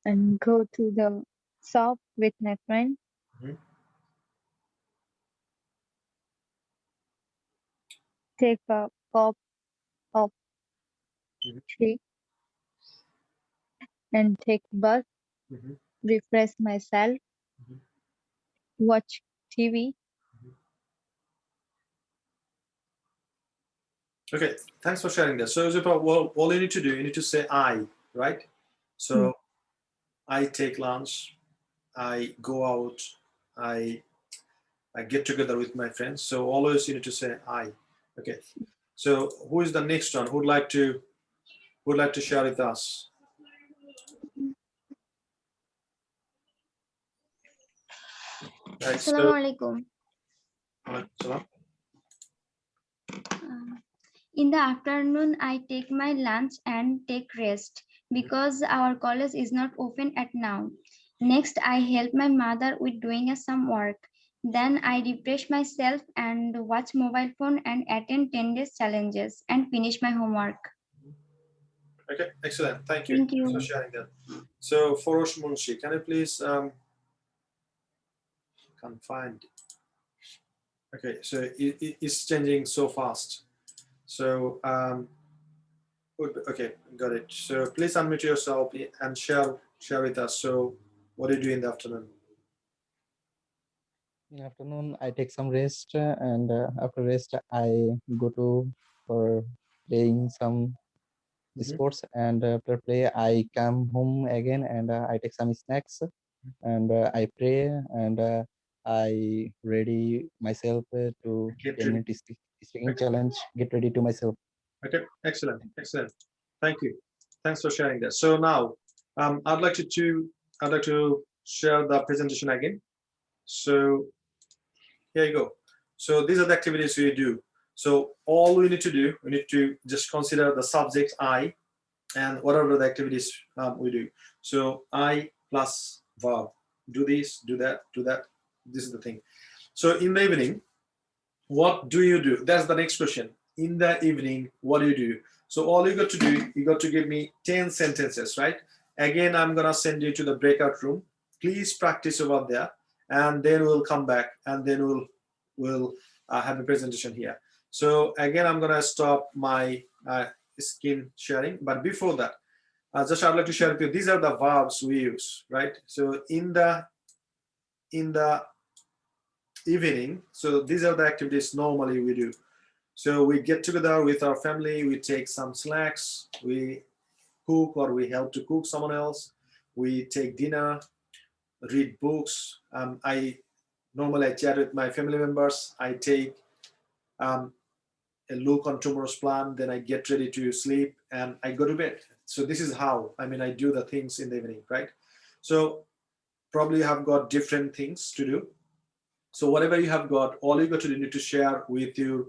and go to the shop with my friend. Take a cup of tea and take bus. Refresh myself. Watch TV. Okay, thanks for sharing that. So, Uzefa, well, all you need to do, you need to say I, right? So, I take lunch, I go out, I get together with my friends. So always you need to say I. Okay. So who is the next one? Who'd like to share with us? Right. So, Assalamualaikum. In the afternoon, I take my lunch and take rest. because our college is not open at now. Next, I help my mother with doing some work. Then I refresh myself and watch mobile phone and attend 10 days challenges and finish my homework. Okay, excellent. Thank you. Thank you. For sharing that. So Forosh Munshi, can you please can't find. Okay, so it's changing so fast. So okay, got it. So please unmute yourself and share with us. So what do you do in the afternoon? In afternoon, I take some rest, and after rest, I go to for playing some sports, and after play, I come home again, and I take some snacks, and I pray, and I ready myself to Get 10 ready. minute speaking challenge. Get ready to myself. Okay, excellent, excellent. Thank you. Thanks for sharing that. So now, I'd like to share the presentation again. So here you go. So these are the activities we do. So all we need to do, we need to just consider the subject I, and whatever the activities we do. So I plus verb. Do this, do that, do that. This is the thing. So in the evening, what do you do? That's the next question. In the evening, what do you do? So all you got to do, you got to give me 10 sentences, right? Again, I'm gonna send you to the breakout room. Please practice over there, and then we'll come back, and then we'll have a presentation here. So again, I'm gonna stop my screen sharing, but before that, just I'd like to share with you. These are the verbs we use, right? So in the evening, so these are the activities normally we do. So we get together with our family, we take some snacks, we cook or we help to cook someone else, we take dinner, read books. I normally chat with my family members, I take a look on tomorrow's plan, then I get ready to sleep and I go to bed. So this is how, I do the things in the evening, right? So probably you have got different things to do. So whatever you have got, all you got to do, need to share with your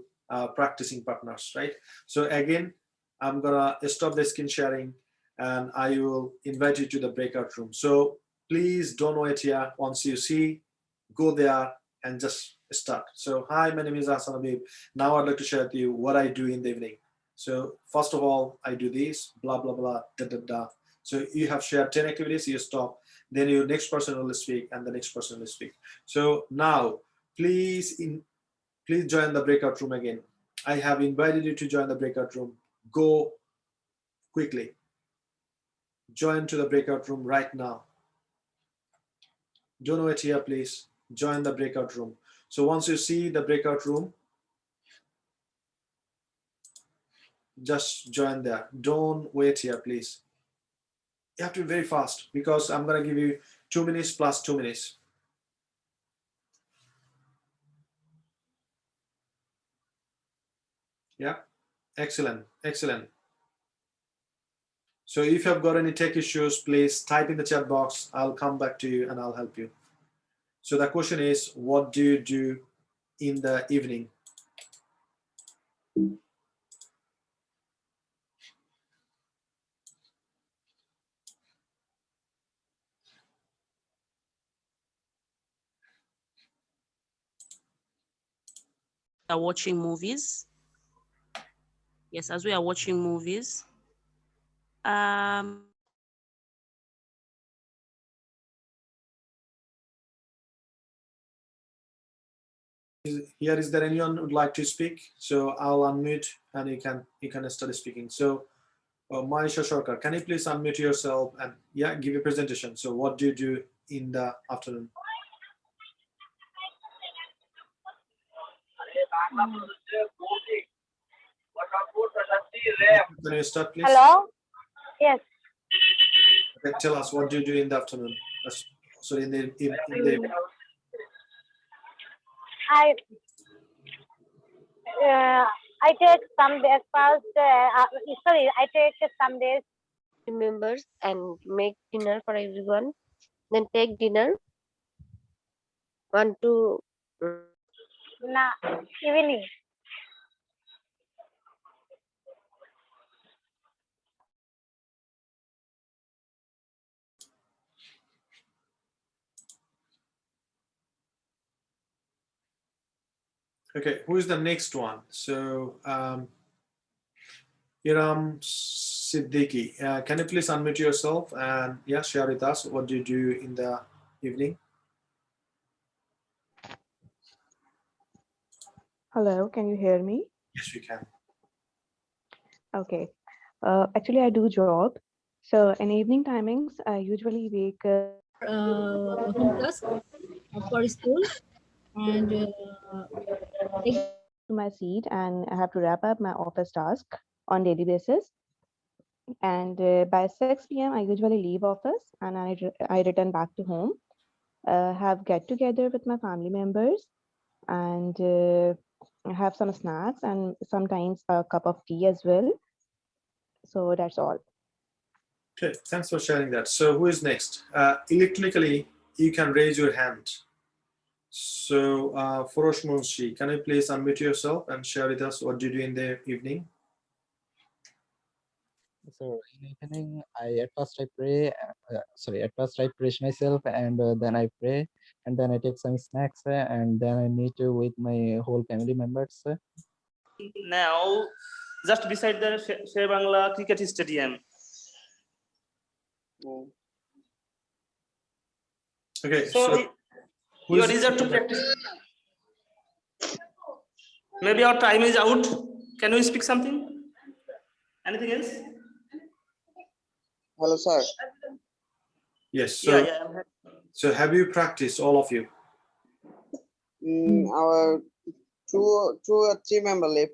practicing partners, right? So again, I'm gonna stop the screen sharing and I will invite you to the breakout room. So please don't wait here. Once you see, go there and just start. So hi, my name is Hassan Habib. Now I'd like to share with you what I do in the evening. So first of all, I do this, blah, blah, blah, da, da, da. So you have shared 10 activities, you stop, then your next person will speak and the next person will speak. So now, please join the breakout room again. I have invited you to join the breakout room. Go quickly. Join to the breakout room right now. Don't wait here, please. Join the breakout room. So once you see the breakout room, just join there. Don't wait here, please. You have to be very fast because I'm going to give you 2 minutes plus 2 minutes. Yeah, excellent, excellent. So if you have got any tech issues, please type in the chat box. I'll come back to you and I'll help you. So the question is, what do you do in the evening? Are watching movies. Yes, as we are watching movies. Here, is there anyone who would like to speak? So I'll unmute and you can start speaking. So Manisha Shorkar, can you please unmute yourself and give a presentation. So what do you do in the afternoon? Can you start, please? Hello? Yes. Okay, tell us, what do you do in the afternoon? Sorry, in the evening. I take some breakfast. I take some days. Members and make dinner for everyone. Then take dinner. Want to Evening. Okay, who is the next one? So, Iram Siddiqui, can you please unmute yourself and yeah, share with us what do you do in the evening? Hello, can you hear me? Yes, we can. Okay. Actually, I do job. So in evening timings, I usually wake up. home task for school, and To my seat and I have to wrap up my office task on daily basis. And by 6 p.m., I usually leave office and I return back to home. Have get together with my family members and have some snacks and sometimes a cup of tea as well. So that's all. Okay, thanks for sharing that. So who is next? Electronically, you can raise your hand. So Forosh Munshi, can you please unmute yourself and share with us what you do in the evening? So in evening, at first I brush myself and then I pray and then I take some snacks and then I meet with my whole family members. Now, just beside the Sher Bangla Cricket Stadium. Okay, so you are reserved to practice. Maybe our time is out. Can we speak something? Anything else? Hello, sir. Yes. So, yeah. So have you practiced, all of you? Our two or three member left.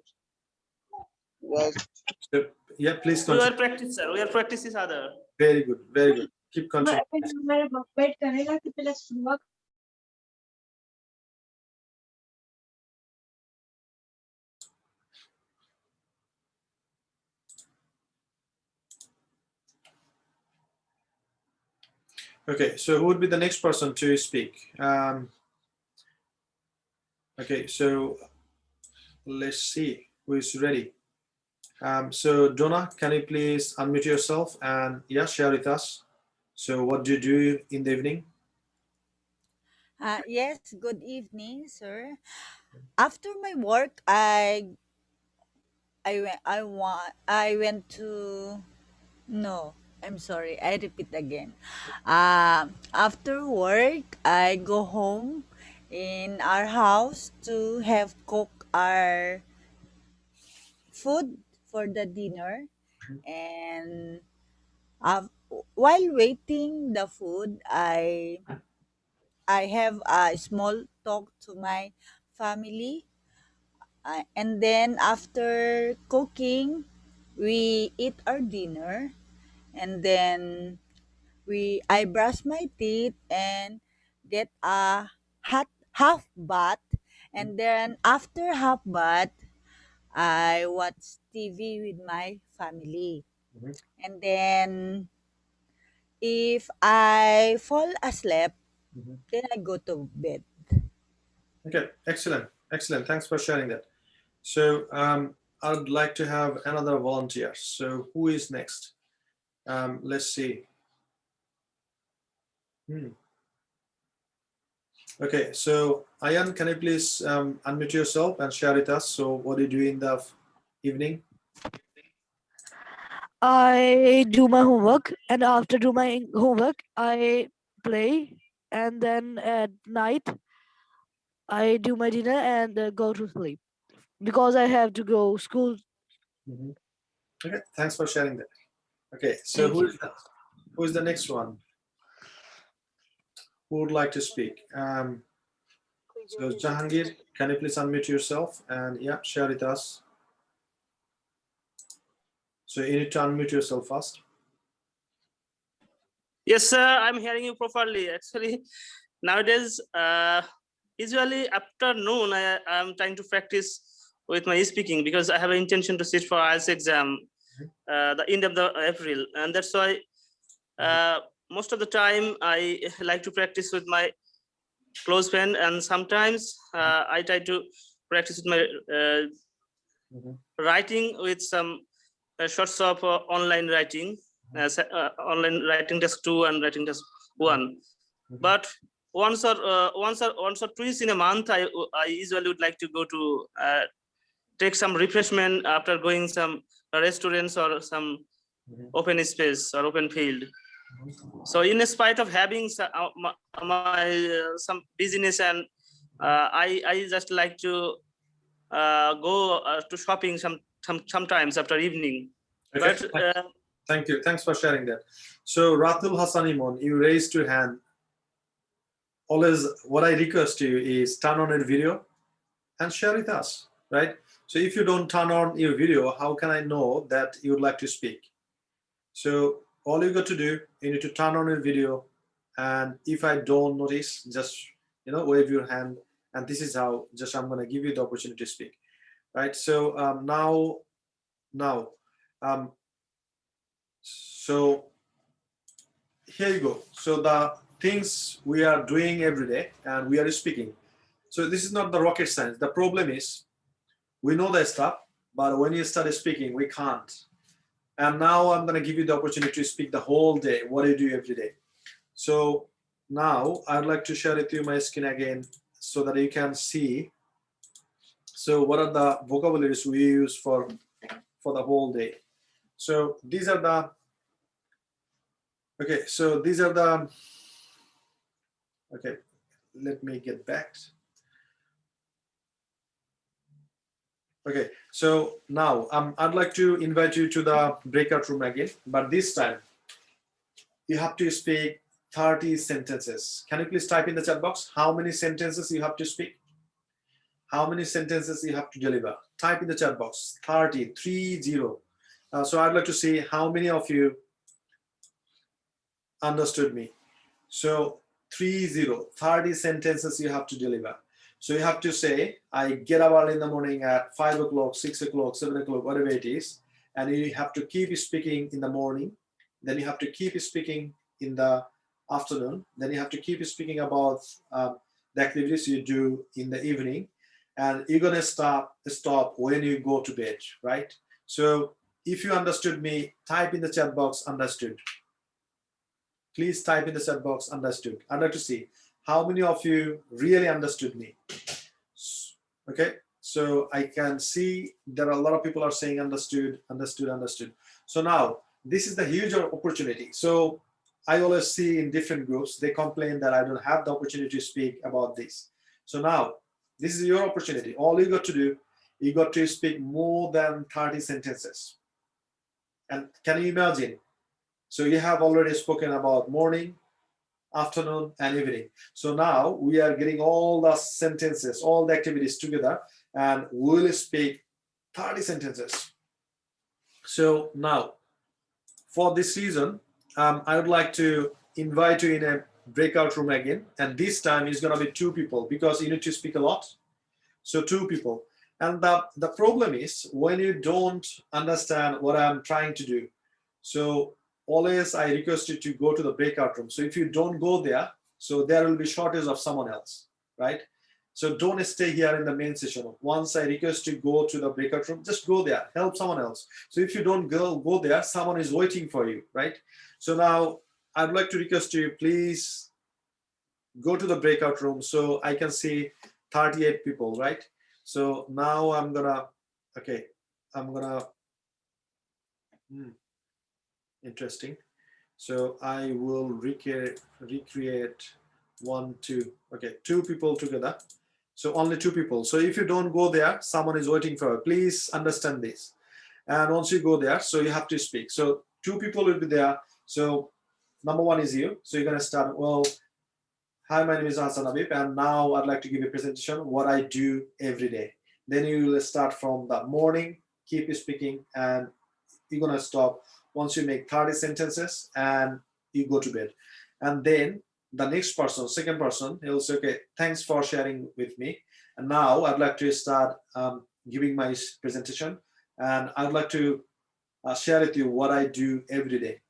Just So, yeah, please We continue. are practice, sir. We are practice each other. Very good, very good. Keep continuing. Okay, so who would be the next person to speak? Okay, so let's see who is ready. So Donna, can you please unmute yourself and yeah, share with us. So what do you do in the evening? Yes, good evening, sir. After my work, I went to no. I'm sorry. I repeat again. After work, I go home in our house to have cook our food for the dinner, and while waiting the food, I have a small talk to my family. And then after cooking, we eat our dinner, and then I brush my teeth and get a hot half bath, and then after half bath, I watch TV with my family, and then if I fall asleep, then I go to bed. Okay, excellent, excellent. Thanks for sharing that. So I'd like to have another volunteer. So who is next? Let's see. Okay, so Ayan, can you please unmute yourself and share with us? So what do you do in the evening? I do my homework, and after do my homework, I play, and then at night I do my dinner and go to sleep because I have to go school. Okay, thanks for sharing that. Okay, so Thank you. who is the next one? Who would like to speak? So Jahangir, can you please unmute yourself and yeah, share with us. So you need to unmute yourself first. Yes, sir. I'm hearing you properly. Actually, nowadays, usually afternoon, I'm trying to practice with my speaking because I have an intention to sit for IELTS exam the end of the April, and that's why most of the time I like to practice with my close friend, and sometimes I try to practice with my writing with some sorts of online writing, online writing task 2 and writing task 1. But once or twice in a month, I usually would like to go to take some refreshment after going some restaurants or some open space or open field. So in spite of having some business, and I just like to go to shopping sometimes after evening. Okay. But Thank you. Thanks for sharing that. So Ratul Hassanimon, you raised your hand. Always, what I request you is turn on your video and share with us, right? So if you don't turn on your video, how can I know that you would like to speak? So all you got to do, you need to turn on your video, and if I don't notice, just wave your hand, and this is how just I'm going to give you the opportunity to speak, right? So so here you go. So the things we are doing every day and we are speaking. So this is not the rocket science. The problem is we know the stuff, but when you start speaking, we can't. And now I'm going to give you the opportunity to speak the whole day. What do you do every day? So now I'd like to share with you my screen again so that you can see. So what are the vocabularies we use for the whole day? So these are the, okay, so these are the, okay, let me get back. Okay, so now I'd like to invite you to the breakout room again, but this time you have to speak 30 sentences. Can you please type in the chat box how many sentences you have to speak? How many sentences you have to deliver? Type in the chat box 30. So I'd like to see how many of you understood me. So 30 sentences you have to deliver. So you have to say, I get up early in the morning at 5 o'clock, 6 o'clock, 7 o'clock, whatever it is. And you have to keep speaking in the morning. Then you have to keep speaking in the afternoon. Then you have to keep speaking about the activities you do in the evening. And you're going to stop when you go to bed, right? So if you understood me, type in the chat box, understood. Please type in the chat box, understood. I'd like to see how many of you really understood me. Okay, so I can see there are a lot of people are saying understood, understood, understood. So now this is the huge opportunity. So I always see in different groups, they complain that I don't have the opportunity to speak about this. So now this is your opportunity. All you got to do, you got to speak more than 30 sentences. And can you imagine? So you have already spoken about morning, afternoon, and evening. So now we are getting all the sentences, all the activities together, and we'll speak 30 sentences. So now, for this reason, I would like to invite you in a breakout room again, and this time is going to be 2 people because you need to speak a lot. So 2 people. And the problem is when you don't understand what I'm trying to do. So always I request you to go to the breakout room. So if you don't go there, so there will be shortage of someone else, right? So don't stay here in the main session. Once I request you go to the breakout room, just go there, help someone else. So if you don't go there, someone is waiting for you, right? So now I'd like to request you, please go to the breakout room so I can see 38 people, right? So now I'm gonna, okay, I'm gonna, interesting. So I will recreate 1, 2, okay, 2 people together. So only 2 people. So if you don't go there, someone is waiting for you. Please understand this. And once you go there, so you have to speak. So 2 people will be there. So number 1 is you. So you're gonna start, well, hi, my name is Hassan Habib, and now I'd like to give a presentation what I do every day. Then you will start from the morning, keep speaking, and you're gonna stop once you make 30 sentences and you go to bed. And then the next person, second person, he'll say, okay, thanks for sharing with me. And now I'd like to start giving my presentation, and I'd like to share with you what I do every day.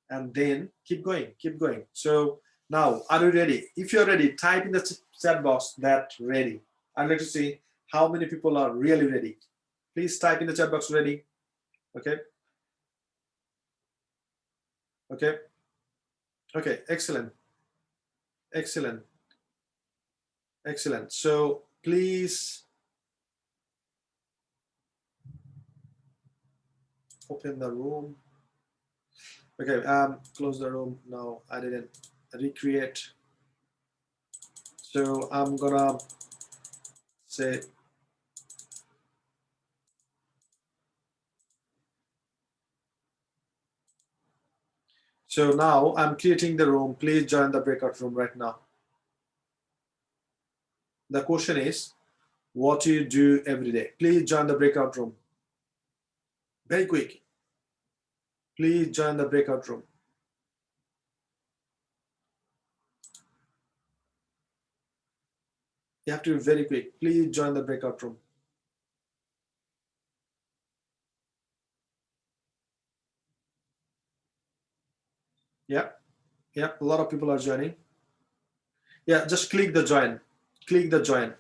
And then keep going, keep going. So now, are you ready? If you're ready, type in the chat box that ready. I'd like to see how many people are really ready. Please type in the chat box ready. Okay. Okay. Okay, excellent. Excellent. Excellent. So please open the room. Okay, close the room. No, I didn't recreate. So I'm gonna say, so now I'm creating the room. Please join the breakout room right now. The question is, what do you do every day? Please join the breakout room. Very quick. Please join the breakout room. You have to be very quick. Please join the breakout room. Yeah, yeah, a lot of people are joining. Yeah, just click the join. Click the join.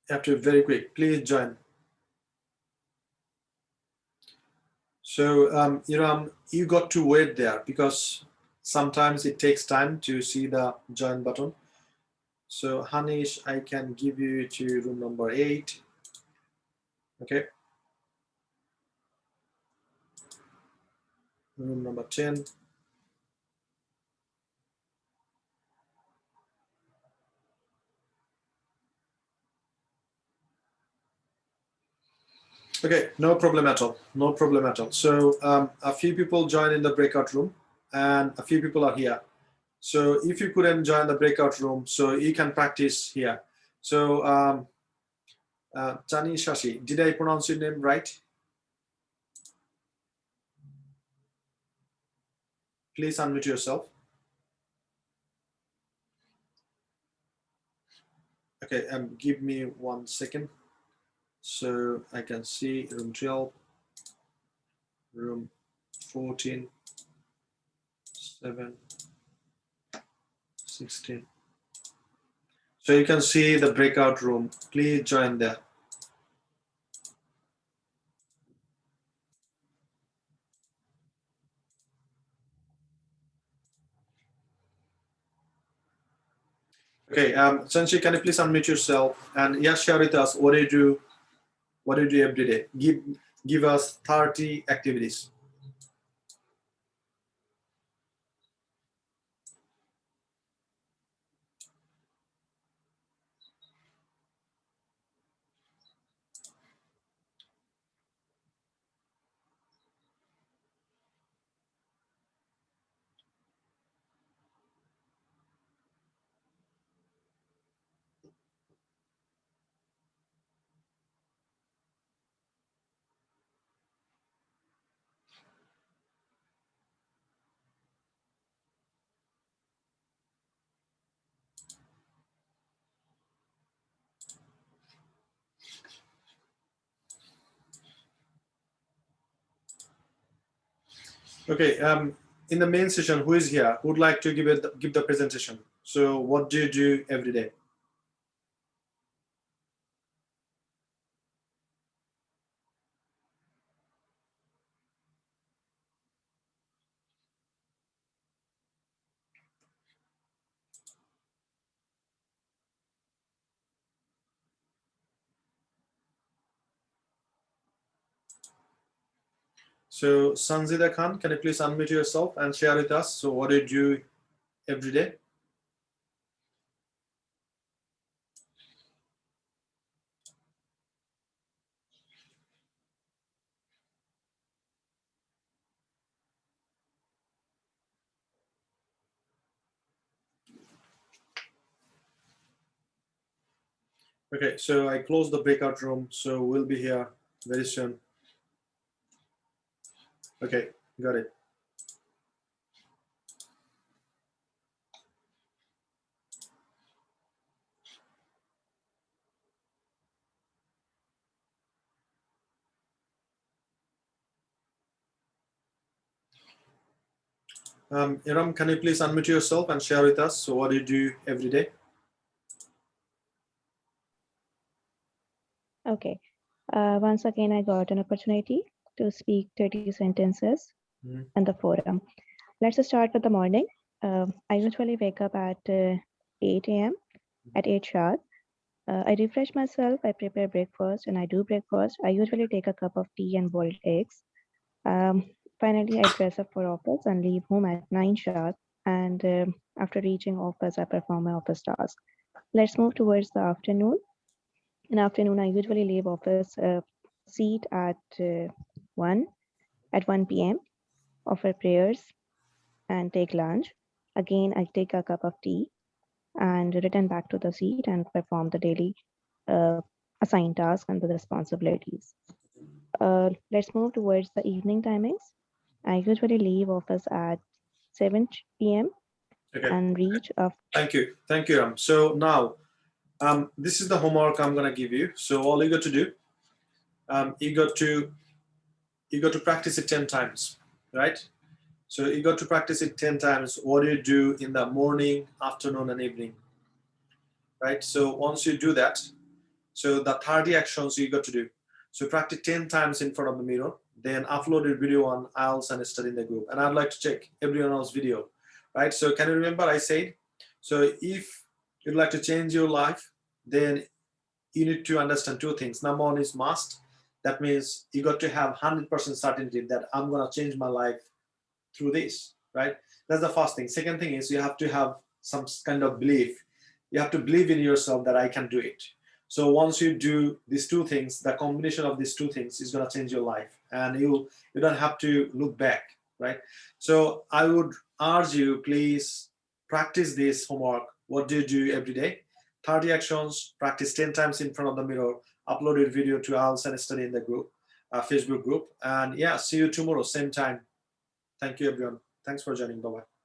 You have to be very quick. Please join. So, you got to wait there because sometimes it takes time to see the join button. So, Hanish, I can give you to room number 8. Okay. Room number 10. Okay, no problem at all. No problem at all. So a few people join in the breakout room and a few people are here. So if you couldn't join the breakout room, so you can practice here. So Chani Shashi, did I pronounce your name right? Please unmute yourself. Okay, give me 1 second. So I can see room 12, room 14, 7, 16. So you can see the breakout room. Please join there. Okay, Sanchi, can you please unmute yourself and share with us what do you do? What do you do every day? Give us 30 activities. Okay, in the main session, who is here? Who would like to give the presentation? So what do you do every day? So Sanzida Khan, can you please unmute yourself and share with us? So what do you do every day? Okay, so I closed the breakout room, so we'll be here very soon. Okay, got it. Iram, can you please unmute yourself and share with us? So what do you do every day? Okay. Once again, I got an opportunity to speak 30 sentences in the forum. Let's start with the morning. I usually wake up at 8 a.m. at 8 sharp. I refresh myself, I prepare breakfast, and I do breakfast. I usually take a cup of tea and boiled eggs. Finally, I dress up for office and leave home at 9 sharp. And after reaching office, I perform my office task. Let's move towards the afternoon. In afternoon, I usually leave office seat at 1 p.m. offer prayers and take lunch. Again, I take a cup of tea and return back to the seat and perform the daily assigned tasks and the responsibilities. Let's move towards the evening timings. I usually leave office at 7 p.m. Okay. and reach after. Thank you, Ram. So now, this is the homework I'm gonna give you. So all you got to do, you got to practice it 10 times, right? So you got to practice it 10 times. What do you do in the morning, afternoon, and evening, right? So once you do that, so the 30 actions you got to do. So practice 10 times in front of the mirror, then upload your video on IELTS and study in the group. And I'd like to check everyone else's video, right? So can you remember I said, so if you'd like to change your life, then you need to understand two things. Number one is must. That means you got to have 100% certainty that I'm gonna change my life through this, right? That's the first thing. Second thing is you have to have some kind of belief. You have to believe in yourself that I can do it. So once you do these two things, the combination of these two things is going to change your life, and you don't have to look back, right? So I would urge you, please practice this homework. What do you do every day? 30 actions, practice 10 times in front of the mirror, upload your video to IELTS and study in the group, Facebook group. And yeah, see you tomorrow, same time. Thank you, everyone. Thanks for joining. Bye-bye.